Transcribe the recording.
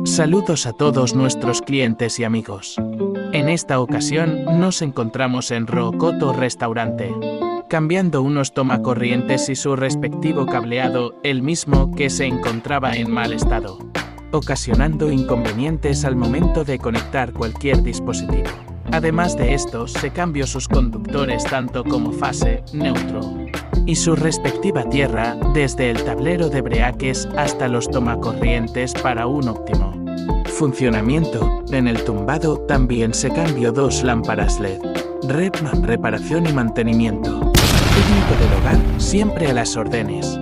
Saludos a todos nuestros clientes y amigos. En esta ocasión nos encontramos en Rocoto Restaurante, cambiando unos tomacorrientes y su respectivo cableado, el mismo que se encontraba en mal estado, ocasionando inconvenientes al momento de conectar cualquier dispositivo. Además de esto, se cambió sus conductores tanto como fase, neutro, y su respectiva tierra, desde el tablero de breaques hasta los tomacorrientes para un óptimo funcionamiento. En el tumbado también se cambió 2 lámparas LED. Repman Reparación y Mantenimiento. Técnico del hogar, siempre a las órdenes.